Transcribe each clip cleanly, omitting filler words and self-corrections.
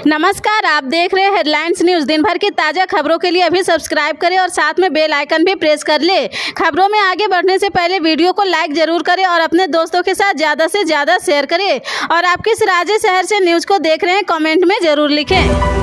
नमस्कार, आप देख रहे हैं हेडलाइंस न्यूज। दिन भर की ताज़ा खबरों के लिए अभी सब्सक्राइब करें और साथ में बेल आइकन भी प्रेस कर ले। खबरों में आगे बढ़ने से पहले वीडियो को लाइक जरूर करें और अपने दोस्तों के साथ ज़्यादा से ज़्यादा शेयर करें। और आप किस राज्य शहर से न्यूज को देख रहे हैं कमेंट में जरूर लिखें।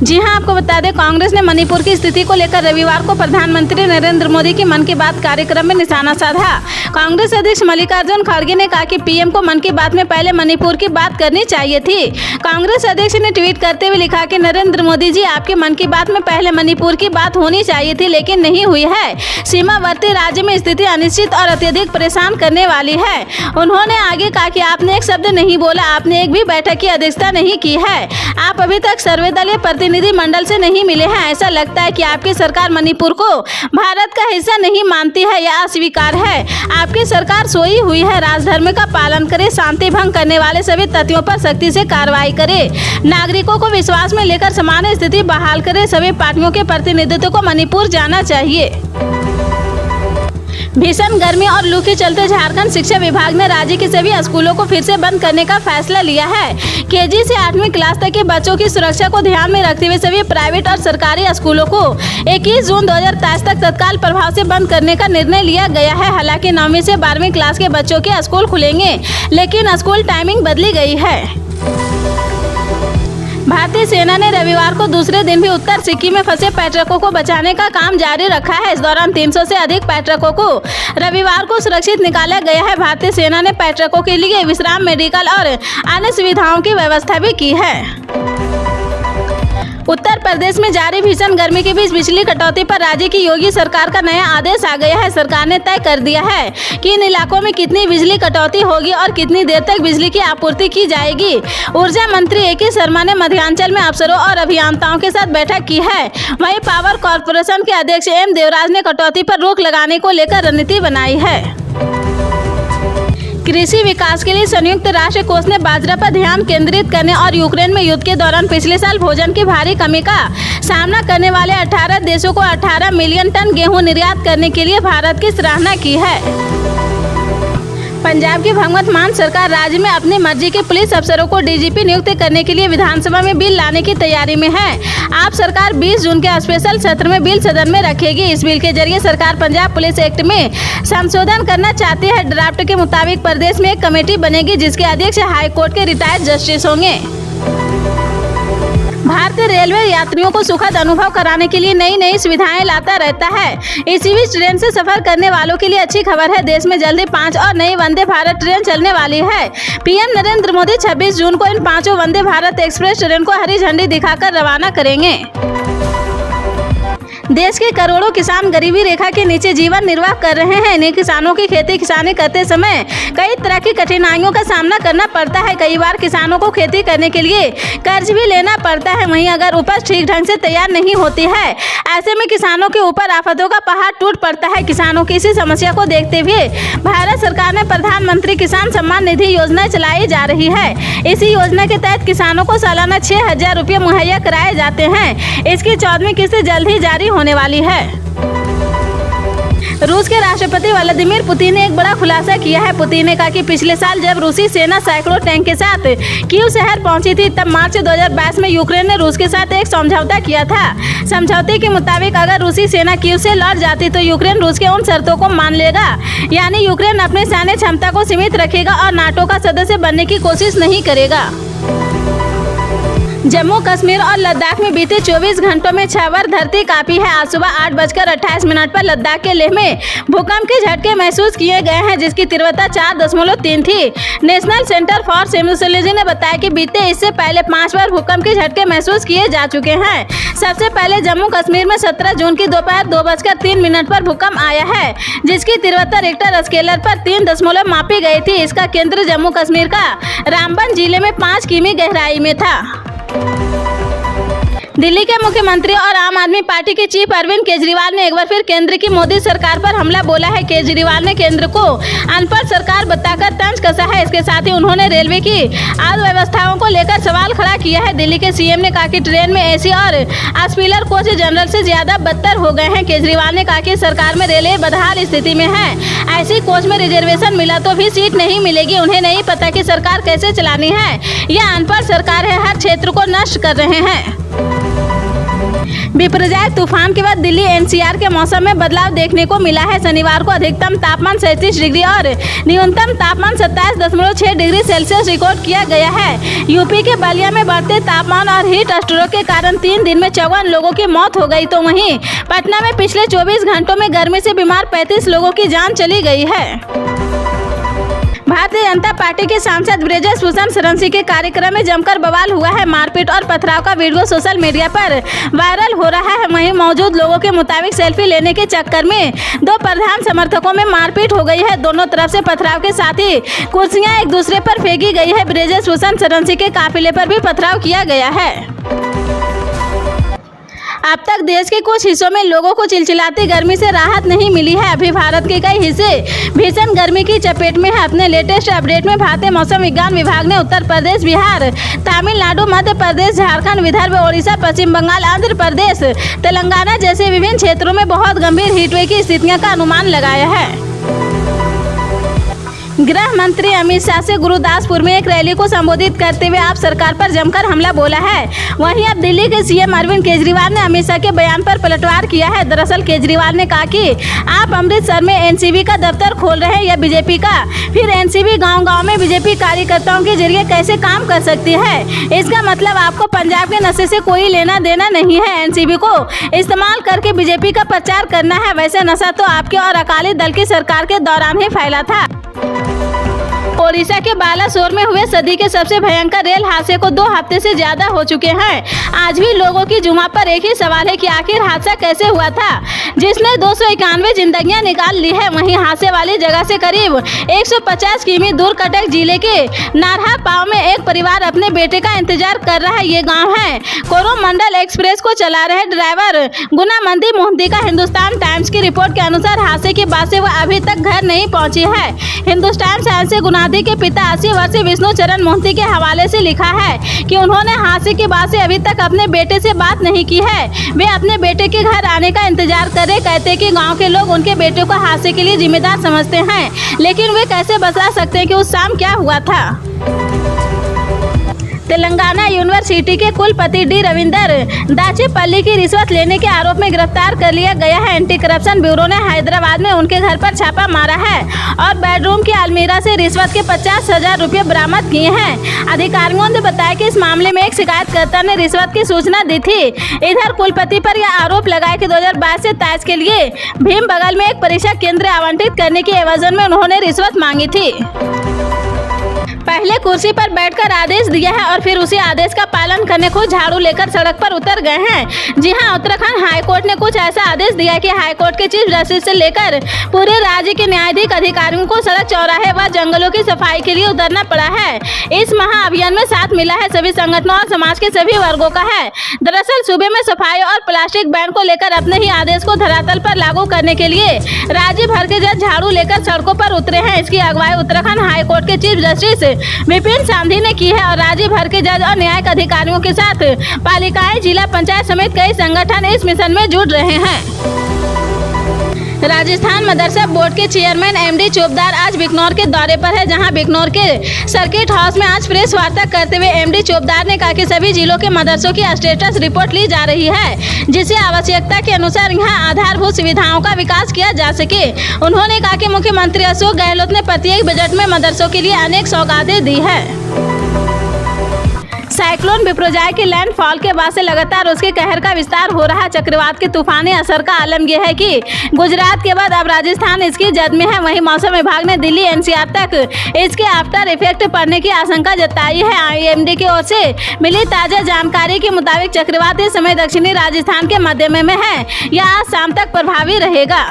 जी हां, आपको बता दें, कांग्रेस ने मणिपुर की स्थिति को लेकर रविवार को प्रधानमंत्री नरेंद्र मोदी की मन की बात कार्यक्रम में निशाना साधा। कांग्रेस अध्यक्ष मल्लिकार्जुन खड़गे ने कहा कि पीएम को मन की बात में पहले मणिपुर की बात करनी चाहिए थी। कांग्रेस अध्यक्ष ने ट्वीट करते हुए लिखा कि नरेंद्र मोदी जी, आपके मन की बात में पहले मणिपुर की बात होनी चाहिए थी, लेकिन नहीं हुई है। सीमावर्ती राज्य में स्थिति अनिश्चित और अत्यधिक परेशान करने वाली है। उन्होंने आगे कहा कि आपने एक शब्द नहीं बोला, आपने एक भी बैठक की अध्यक्षता नहीं की है, आप अभी तक सर्वदलीय प्रतिनिधि मंडल से नहीं मिले हैं। ऐसा लगता है कि आपकी सरकार मणिपुर को भारत का हिस्सा नहीं मानती है या अस्वीकार है। आपकी सरकार सोई हुई है। राजधर्म का पालन करे, शांति भंग करने वाले सभी तत्वों पर सख्ती से कार्रवाई करे, नागरिकों को विश्वास में लेकर सामान्य स्थिति बहाल करे। सभी पार्टियों के प्रतिनिधित्व को मणिपुर जाना चाहिए। भीषण गर्मी और लू के चलते झारखंड शिक्षा विभाग ने राज्य के सभी स्कूलों को फिर से बंद करने का फैसला लिया है। केजी से 8वीं क्लास तक के बच्चों की सुरक्षा को ध्यान में रखते हुए सभी प्राइवेट और सरकारी स्कूलों को 21 जून 2023 तक तत्काल प्रभाव से बंद करने का निर्णय लिया गया है। हालांकि 9वीं से 12वीं क्लास के बच्चों के स्कूल खुलेंगे, लेकिन स्कूल टाइमिंग बदली गई है। भारतीय सेना ने रविवार को दूसरे दिन भी उत्तर सिक्किम में फंसे पर्यटकों को बचाने का काम जारी रखा है। इस दौरान 300 से अधिक पर्यटकों को रविवार को सुरक्षित निकाला गया है। भारतीय सेना ने पर्यटकों के लिए विश्राम, मेडिकल और अन्य सुविधाओं की व्यवस्था भी की है। उत्तर प्रदेश में जारी भीषण गर्मी के बीच बिजली कटौती पर राज्य की योगी सरकार का नया आदेश आ गया है। सरकार ने तय कर दिया है कि इन इलाकों में कितनी बिजली कटौती होगी और कितनी देर तक बिजली की आपूर्ति की जाएगी। ऊर्जा मंत्री ए.के. शर्मा ने मध्यांचल में अफसरों और अभियंताओं के साथ बैठक की है। वहीं पावर कॉर्पोरेशन के अध्यक्ष एम देवराज ने कटौती पर रोक लगाने को लेकर रणनीति बनाई है। कृषि विकास के लिए संयुक्त राष्ट्र कोष ने बाजरा पर ध्यान केंद्रित करने और यूक्रेन में युद्ध के दौरान पिछले साल भोजन की भारी कमी का सामना करने वाले 18 देशों को 18 मिलियन टन गेहूं निर्यात करने के लिए भारत की सराहना की है। पंजाब की भगवंत मान सरकार राज्य में अपनी मर्जी के पुलिस अफसरों को डीजीपी नियुक्त करने के लिए विधानसभा में बिल लाने की तैयारी में है। आप सरकार 20 जून के स्पेशल सत्र में बिल सदन में रखेगी। इस बिल के जरिए सरकार पंजाब पुलिस एक्ट में संशोधन करना चाहती है। ड्राफ्ट के मुताबिक प्रदेश में एक कमेटी बनेगी जिसके अध्यक्ष हाई कोर्ट के रिटायर्ड जस्टिस होंगे। भारतीय रेलवे यात्रियों को सुखद अनुभव कराने के लिए नई नई सुविधाएं लाता रहता है। इसी बीच ट्रेन से सफर करने वालों के लिए अच्छी खबर है। देश में जल्दी 5 और नई वंदे भारत ट्रेन चलने वाली है। पीएम नरेंद्र मोदी 26 जून को इन 5 वंदे भारत एक्सप्रेस ट्रेन को हरी झंडी दिखाकर रवाना करेंगे। देश के करोड़ों किसान गरीबी रेखा के नीचे जीवन निर्वाह कर रहे हैं। इन्हीं किसानों की खेती किसानी करते समय कई तरह की कठिनाइयों का सामना करना पड़ता है। कई बार किसानों को खेती करने के लिए कर्ज भी लेना पड़ता है। वहीं अगर उपज ठीक ढंग से तैयार नहीं होती है, ऐसे में किसानों के ऊपर आफतों का पहाड़ टूट पड़ता है। किसानों की इसी समस्या को देखते हुए भारत सरकार ने प्रधानमंत्री किसान सम्मान निधि योजना चलाई जा रही है। इसी योजना के तहत किसानों को सालाना 6,000 रुपये मुहैया कराए जाते हैं। इसकी 14वीं किस्त जल्द ही जारी होने वाली है। रूस के राष्ट्रपति व्लादिमीर पुतिन ने एक बड़ा खुलासा किया है। पुतिन ने कहा कि पिछले साल जब रूसी सेना सैकड़ों टैंक के साथ कीव शहर पहुंची थी, तब मार्च 2022 में यूक्रेन ने रूस के साथ एक समझौता किया था। समझौते के मुताबिक अगर रूसी सेना कीव से लौट जाती तो यूक्रेन रूस के उन शर्तों को मान लेगा, यानी यूक्रेन अपनी सैन्य क्षमता को सीमित रखेगा और नाटो का सदस्य बनने की कोशिश नहीं करेगा। जम्मू कश्मीर और लद्दाख में बीते 24 घंटों में 6 बार धरती कांपी है। आज सुबह 8:28 पर लद्दाख के लेह में भूकंप के झटके महसूस किए गए हैं, जिसकी तीव्रता 4.3 थी। नेशनल सेंटर फॉर सेस्मोलॉजी ने बताया कि बीते इससे पहले 5 बार भूकंप के झटके महसूस किए जा चुके हैं। सबसे पहले जम्मू कश्मीर में 17 जून की दोपहर 2:03 पर भूकंप आया है, जिसकी तीव्रता रिक्टर स्केलर पर 3 मापी गई थी। इसका केंद्र जम्मू कश्मीर का रामबन जिले में 5 किमी गहराई में था। दिल्ली के मुख्यमंत्री और आम आदमी पार्टी के चीफ अरविंद केजरीवाल ने एक बार फिर केंद्र की मोदी सरकार पर हमला बोला है। केजरीवाल ने केंद्र को अनपढ़ सरकार बताकर तंज कसा है। इसके साथ ही उन्होंने रेलवे की अव्यवस्थाओं को लेकर सवाल खड़ा किया है। दिल्ली के सीएम ने कहा कि ट्रेन में एसी और स्पीकर कोच जनरल से ज्यादा बदतर हो गए हैं। केजरीवाल ने कहा कि सरकार में रेलवे बदहाल स्थिति में है। ऐसी कोच में रिजर्वेशन मिला तो भी सीट नहीं मिलेगी। उन्हें नहीं पता कि सरकार कैसे चलानी है। यह अनपढ़ सरकार है, हर क्षेत्र को नष्ट कर रहे हैं। बिपरजॉय तूफान के बाद दिल्ली एनसीआर के मौसम में बदलाव देखने को मिला है। शनिवार को अधिकतम तापमान 37 डिग्री और न्यूनतम तापमान 27.6 डिग्री सेल्सियस रिकॉर्ड किया गया है। यूपी के बलिया में बढ़ते तापमान और हीट स्ट्रोक के कारण 3 दिन में 54 लोगों की मौत हो गई, तो वहीं पटना में पिछले 24 घंटों में गर्मी से बीमार 35 लोगों की जान चली गई है। भारतीय जनता पार्टी के सांसद ब्रजेश भूषण शरण सिंह के कार्यक्रम में जमकर बवाल हुआ है। मारपीट और पथराव का वीडियो सोशल मीडिया पर वायरल हो रहा है। वहीं मौजूद लोगों के मुताबिक सेल्फी लेने के चक्कर में 2 प्रधान समर्थकों में मारपीट हो गई है। दोनों तरफ से पथराव के साथ ही कुर्सियां एक दूसरे पर फेंकी गई है। ब्रजेश भूषण शरण सिंह के काफिले पर भी पथराव किया गया है। अब तक देश के कुछ हिस्सों में लोगों को चिलचिलाती गर्मी से राहत नहीं मिली है। अभी भारत के कई हिस्से भीषण गर्मी की चपेट में है। अपने लेटेस्ट अपडेट में भारतीय मौसम विज्ञान विभाग ने उत्तर प्रदेश, बिहार, तमिलनाडु, मध्य प्रदेश, झारखंड, विदर्भ, ओडिशा, पश्चिम बंगाल, आंध्र प्रदेश, तेलंगाना जैसे विभिन्न क्षेत्रों में बहुत गंभीर हीटवेव की स्थितियों का अनुमान लगाया है। गृह मंत्री अमित शाह से गुरुदासपुर में एक रैली को संबोधित करते हुए आप सरकार पर जमकर हमला बोला है। वहीं अब दिल्ली के सीएम अरविंद केजरीवाल ने अमित शाह के बयान पर पलटवार किया है। दरअसल केजरीवाल ने कहा कि आप अमृतसर में एनसीबी का दफ्तर खोल रहे हैं, यह बीजेपी का, फिर एनसीबी गाँव-गाँव में बीजेपी कार्यकर्ताओं के जरिए कैसे काम कर सकती है। इसका मतलब आपको पंजाब के नशे से कोई लेना देना नहीं है। एनसीबी को इस्तेमाल करके बीजेपी का प्रचार करना है। वैसे नशा तो आपके और अकाली दल की सरकार के दौरान ही फैला था। ओडिशा के बालासोर में हुए सदी के सबसे भयंकर रेल हादसे को 2 हफ्ते से ज्यादा हो चुके हैं। आज भी लोगों की जुबान पर एक ही सवाल है कि आखिर हादसा कैसे हुआ था, जिसने 291 जिंदगियां निकाल ली है। वहीं हादसे वाली जगह से करीब 150 किमी दूर कटक जिले के नारहा पाव में एक परिवार अपने बेटे का इंतजार कर रहा है। ये गाँव है कोरोमंडल एक्सप्रेस को चला रहे ड्राइवर गुनामंदी मोहंती का हिंदुस्तान टाइम्स की रिपोर्ट के अनुसार हादसे के बाद से वह अभी तक घर नहीं पहुंची है। हिंदुस्तान टाइम्स से गुनादी के पिता 80 वर्षीय विष्णु चरण मोहंती के हवाले से लिखा है कि उन्होंने हादसे के बाद से अभी तक अपने बेटे से बात नहीं की है। वे अपने बेटे के घर आने का इंतजार कर रहे। कहते कि गांव के लोग उनके बेटे को हादसे के लिए जिम्मेदार समझते हैं, लेकिन वे कैसे बता सकते हैं कि उस शाम क्या हुआ था। तेलंगाना यूनिवर्सिटी के कुलपति डी रविंदर दाचेपल्ली की रिश्वत लेने के आरोप में गिरफ्तार कर लिया गया है। एंटी करप्शन ब्यूरो ने हैदराबाद में उनके घर पर छापा मारा है और बेडरूम की अलमीरा से रिश्वत के 50,000 रुपये बरामद किए हैं। अधिकारियों ने बताया कि इस मामले में एक शिकायतकर्ता ने रिश्वत की सूचना दी थी। इधर कुलपति पर यह आरोप लगाया कि 2022 से 23 के लिए भीम बगल में एक परीक्षा केंद्र आवंटित करने की एवज में उन्होंने रिश्वत मांगी थी। पहले कुर्सी पर बैठकर आदेश दिया है और फिर उसी आदेश का पालन करने को झाड़ू लेकर सड़क पर उतर गए हैं। जी हां, उत्तराखंड हाईकोर्ट ने कुछ ऐसा आदेश दिया कि हाईकोर्ट के चीफ जस्टिस से लेकर पूरे राज्य के न्यायाधीश अधिकारियों को सड़क, चौराहे व जंगलों की सफाई के लिए उतरना पड़ा है। इस महाअभियान में साथ मिला है सभी संगठनों और समाज के सभी वर्गों का है। दरअसल सूबे में सफाई और प्लास्टिक बैन को लेकर अपने ही आदेश को धरातल पर लागू करने के लिए राज्य भर के जज झाड़ू लेकर सड़कों पर उतरे हैं। इसकी अगुवाई उत्तराखंड हाईकोर्ट के चीफ जस्टिस विपिन सांधी ने की है और राज्य भर के जज और न्यायिक अधिकारियों के साथ पालिकाएं, जिला पंचायत समेत कई संगठन इस मिशन में जुट रहे हैं। राजस्थान मदरसा बोर्ड के चेयरमैन एमडी चोपदार आज बिकनौर के दौरे पर है, जहां बिकनौर के सर्किट हाउस में आज प्रेस वार्ता करते हुए एमडी चोपदार ने कहा कि सभी जिलों के मदरसों की स्टेटस रिपोर्ट ली जा रही है, जिससे आवश्यकता के अनुसार यहां आधारभूत सुविधाओं का विकास किया जा सके। उन्होंने कहा कि मुख्यमंत्री अशोक गहलोत ने प्रत्येक बजट में मदरसों के लिए अनेक सौगातें दी है। साइक्लोन बिपरजॉय के लैंडफॉल के बाद से लगातार उसके कहर का विस्तार हो रहा है। चक्रवात के तूफानी असर का आलम यह है कि गुजरात के बाद अब राजस्थान इसकी जद में है। वहीं मौसम विभाग ने दिल्ली एनसीआर तक इसके आफ्टर इफेक्ट पड़ने की आशंका जताई है। आईएमडी की ओर से मिली ताजा जानकारी के मुताबिक चक्रवात इस समय दक्षिणी राजस्थान के मध्य में है। यह आज शाम तक प्रभावी रहेगा।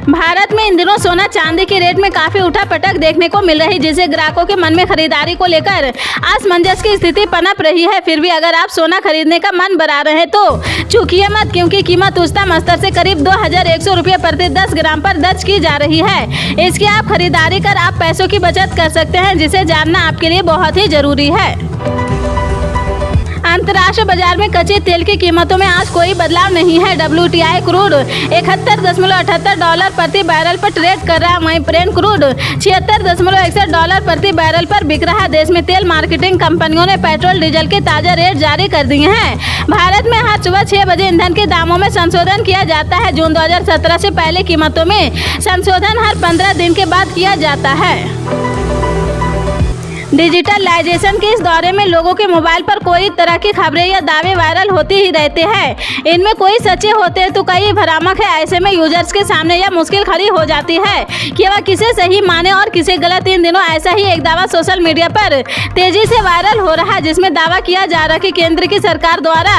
भारत में इन दिनों सोना चांदी के रेट में काफी उठापटक देखने को मिल रही, जिससे ग्राहकों के मन में खरीदारी को लेकर असमंजस की स्थिति पनप रही है। फिर भी अगर आप सोना खरीदने का मन बना रहे हैं तो चूकिए मत, क्योंकि कीमत उच्चतम स्तर से करीब 2100 रुपये प्रति 10 ग्राम पर दर्ज की जा रही है। इसकी आप खरीदारी कर आप पैसों की बचत कर सकते हैं, जिसे जानना आपके लिए बहुत ही जरूरी है। अंतर्राष्ट्रीय बाजार में कच्चे तेल की कीमतों में आज कोई बदलाव नहीं है। WTI क्रूड $71.78 प्रति बैरल पर ट्रेड कर रहा है, वहीं ब्रेंट क्रूड $76.61 प्रति बैरल पर बिक रहा है। देश में तेल मार्केटिंग कंपनियों ने पेट्रोल डीजल के ताजा रेट जारी कर दिए हैं। भारत में हर सुबह 6 बजे ईंधन के दामों में संशोधन किया जाता है। जून 2017 से पहले कीमतों में संशोधन हर 15 दिन के बाद किया जाता है। डिजिटलाइजेशन के इस दौरे में लोगों के मोबाइल पर कोई तरह की खबरें या दावे वायरल होते ही रहते हैं। इनमें कोई सच्चे होते हैं तो कई भ्रामक है। ऐसे में यूजर्स के सामने यह मुश्किल खड़ी हो जाती है कि वह किसे सही माने और किसे गलत। इन दिनों ऐसा ही एक दावा सोशल मीडिया पर तेजी से वायरल हो रहा है, जिसमें दावा किया जा रहा है कि केंद्र की सरकार द्वारा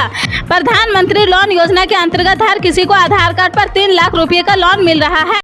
प्रधानमंत्री लोन योजना के अंतर्गत हर किसी को आधार कार्ड पर 3 लाख रुपये का लोन मिल रहा है।